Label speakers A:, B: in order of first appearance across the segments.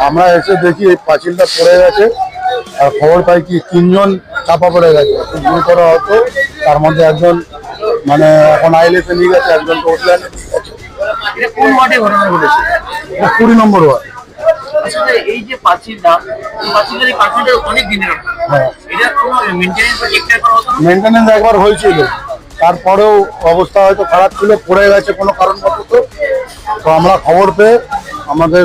A: আমরা এসে দেখি এই পাঁচিলটা পড়ে গেছে, আর খবর পাই কি 3 জন চাপা পড়ে গেছে, খুব গুরুতর হতো। তার মধ্যে একজন মানে এখন আইলেসে নিয়ে গেছে, একজনকে ওটল্যান্ডে নিয়ে গেছে।
B: এটা কোন ওয়ার্ডে ঘটনা ঘটেছে?
A: 20 নম্বর ওয়ার্ড।
B: আসলে এই যে পাঁচিলটা, এই পাঁচিলটা এই কারখানাটা অনেক দিনের।
A: হ্যাঁ,
B: এটা কোনো মেইনটেনেন্স বা টেক কেয়ার করা হতো না?
A: মেনটেনেন্স একবার হয়েছিল, তারপরেও অবস্থা হয়তো খারাপ ছিল, পড়ে গেছে কোনো কারণবশত। তো আমরা খবর পেয়ে আমাদের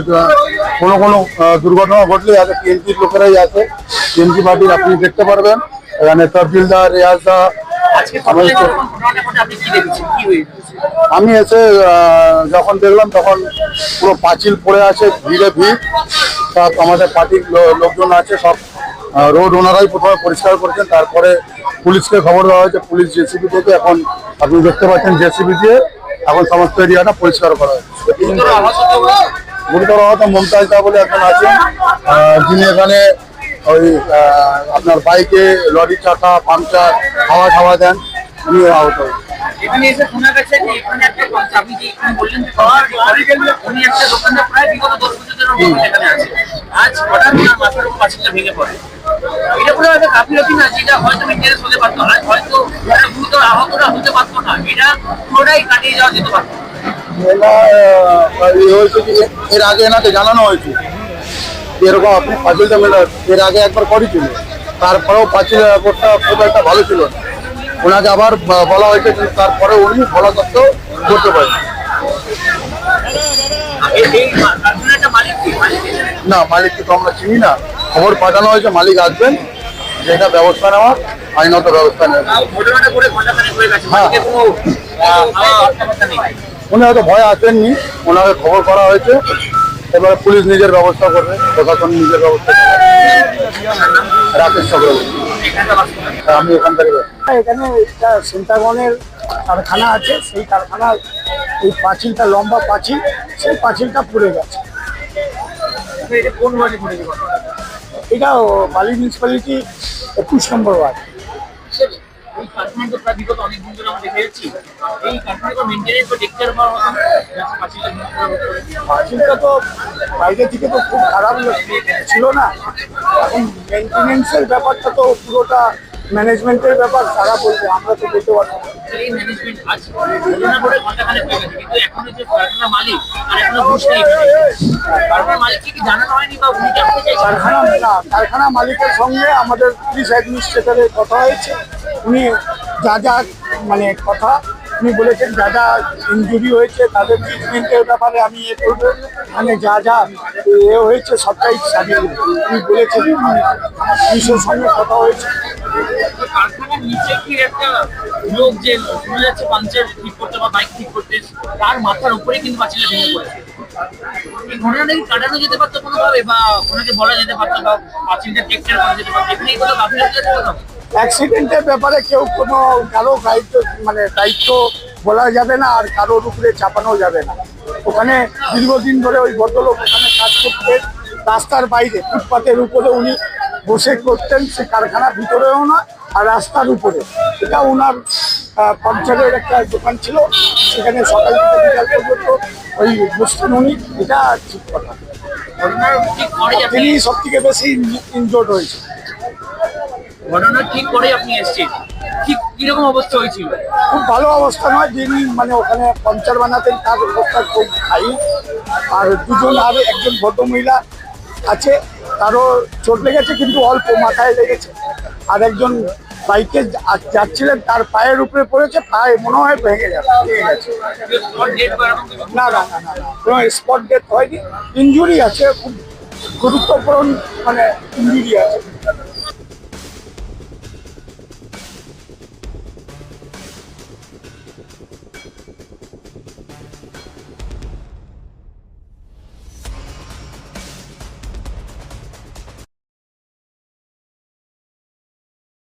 A: কোনো দুর্ঘটনা ঘটলে আগে টিএমসির লোকেরাই আছে, টিএমসি পার্টির আপনি দেখতে পারবেন এখানে তহসিলদার রেয়াজদা।
B: আজকে সকালে যখন ঘটনাটা ঘটে আপনি কি দেখেছেন, কি হয়েছে?
A: আমি এসে যখন দেখলাম তখন পুরো পাঁচিল পড়ে আছে, ভিড়ে ভিড়। সব আমাদের পার্টির লোকজন আছে, সব রোড ওনারাই প্রথমে পরিষ্কার করেছেন, তারপরে পুলিশকে খবর দেওয়া হয়েছে। পুলিশ জেসিবি থেকে এখন আপনি দেখতে পাচ্ছেন জেসিবি দিয়ে এখন সমস্ত এরিয়াটা পরিষ্কার করা হচ্ছে।
B: গুরুতর আহত কেউ হয়েছে?
A: গুরুতর আহত মমতাজ দা বলে একজন আছেন, যিনি এখানে ওই আপনার বাইকে লরি চাকা পাংচার হাওয়া দেন, উনি আহত।
B: এখানে এসে শোনা গেছে যে এখানে একটা আপনি যে এখানে বললেন যে উনি একটা দোকানদার প্রায় বিগত 10 বছর ধরে এখানে আছে। আজ হঠাৎ তার মাথার উপর পাঁচিলটা ভেঙে পড়ে। এটা পুরো একটা গাফিলতি না, যেটা হয়তো মেনটেনেন্স হতে পারতো, আর হয়তো একটা গুরুতর আহতটা হতে পারতো না, এটা পুরোটাই কাটিয়ে যাওয়া যেতে পারতো।
A: হয়েছে কি এর আগে এনাকে জানানো হয়েছে এরকম আপনি পাঁচিলটা মেলে, এর আগে একবার করেছিল, তারপরেও পাঁচিলের ব্যাপারটা খুব একটা ভালো ছিল না। ওনাকে আবার বলা হয়েছে, কিন্তু তারপরে উনি বলা সত্ত্বেও করতে পারেন
B: এই কারখানাটা মালিক কি?
A: না। মালিককে তো আমরা চিনি না, খবর পাঠানো হয়েছে মালিক আসবেন, যেটা ব্যবস্থা নেওয়া আইনত ব্যবস্থা নেওয়া।
B: ঘটনাটা করে ঘন্টাখানেক হয়ে গেছে, মালিকের কোনো অবস্থা নেই।
A: উনি হয়তো ভয়ে আসেননি, ওনাকে খবর করা হয়েছে, এবারে পুলিশ নিজের ব্যবস্থা করবে, প্রশাসন নিজের ব্যবস্থা করবে। রাকেশ চক্রবর্তী, আমি এখান থেকে।
C: এখানে একটা সেন্টাগনের কারখানা আছে, সেই কারখানার এই পাঁচিলটা লম্বা পাঁচিল, সেই পাঁচিলটা পুড়ে গেছে।
B: এটা কোন ওয়ার্ডে ঘটেছে ঘটনা?
C: এটা বালি মিউনিসিপ্যালিটি 21 নম্বর ওয়ার্ড।
B: এই কারখানা তো প্রায় বিগত অনেক দিন ধরে আমরা দেখে যাচ্ছি, এই কারখানা মেনটেনেন্স বা টেক কেয়ার করা
C: পাঁচিলটা তো বাইরে থেকে তো খুব খারাপ ছিল না, এখন মেনটেনেন্সের ব্যাপারটা তো পুরোটা ম্যানেজমেন্টের ব্যাপার, তারা বলবে, আমরা তো বলতে পারবো না।
B: এই ম্যানেজমেন্ট আজ ঘটনা করে ঘন্টাখানেক হয়ে গেছে, কিন্তু এখনো যে কারখানা মালিক আর এখনো ঘুষ নেই, কারখানার মালিককে কি জানানো হয়নি বা উনি জানতে চাইছেন?
C: কারখানা মালিকের সঙ্গে আমাদের পুলিশ অ্যাডমিনিস্ট্রেটরের কথা হয়েছে। উনি যা মানে কথা উনি বলেছেন, যা ইনজুরি হয়েছে তাদের ট্রিটমেন্টের ব্যাপারে আমি করবো, মানে যা হয়েছে সবটাই সারিয়ে দেবো উনি বলেছেন। পুলিশের সঙ্গে কথা হয়েছে।
B: কারখানার নিচে কি একটা লোক যে শোনা যাচ্ছে পাঞ্চার ঠিক করতে বা বাইক ঠিক করতে, তার মাথার উপরে কিন্তু পাঁচিলটা ভেঙে পড়েছে। এই ঘটনাটা কি কাটানো যেতে পারতো কোনোভাবে, বা ওনাকে বলা যেতে পারতো, বা পাঁচিলটা টেক কেয়ার করা যেতে পারতো? এখানে কোনো গাফিলতি যেতে পারতো?
C: অ্যাক্সিডেন্টের ব্যাপারে কেউ কারো দায়িত্ব বলা যাবে না, আর কারোর উপরে চাপানো যাবে না। ওখানে দীর্ঘদিন ধরে ওই ভদ্রলোক ওখানে কাজ করতেন, রাস্তার বাইরে ফুটপাতের উপরে উনি বসে করতেন, সে কারখানার ভিতরেও না আর রাস্তার উপরে। এটা ওনার পাঞ্চারের একটা দোকান ছিল, সেখানে সকাল থেকে বিকাল পর্যন্ত ওই বসতেন উনি, এটা ঠিক কথা।
B: ঘটনার ঠিক পরে
C: তিনি সব থেকে বেশি ইনজোর্ড হয়েছে।
B: ঘটনা ঠিক করে আপনি এসেছেন, ঠিক কিরকম অবস্থা হয়েছিল?
C: খুব ভালো অবস্থা নয়, যিনি মানে ওখানে পাঞ্চার বানাতেন তার অবস্থা খুব হাই। আর দুজন আর একজন ভদ্রমহিলা আছে, তারও চোট লেগেছে, কিন্তু অল্প মাথায় লেগেছে। আর একজন বাইকে যাচ্ছিলেন, তার পায়ের উপরে পড়েছে, পায়ে মনে হয় ভেঙে গেছে। না, কোনো স্পট ডেথ হয়নি, ইনজুরি আছে, খুব গুরুত্বপূর্ণ মানে ইনজুরি আছে।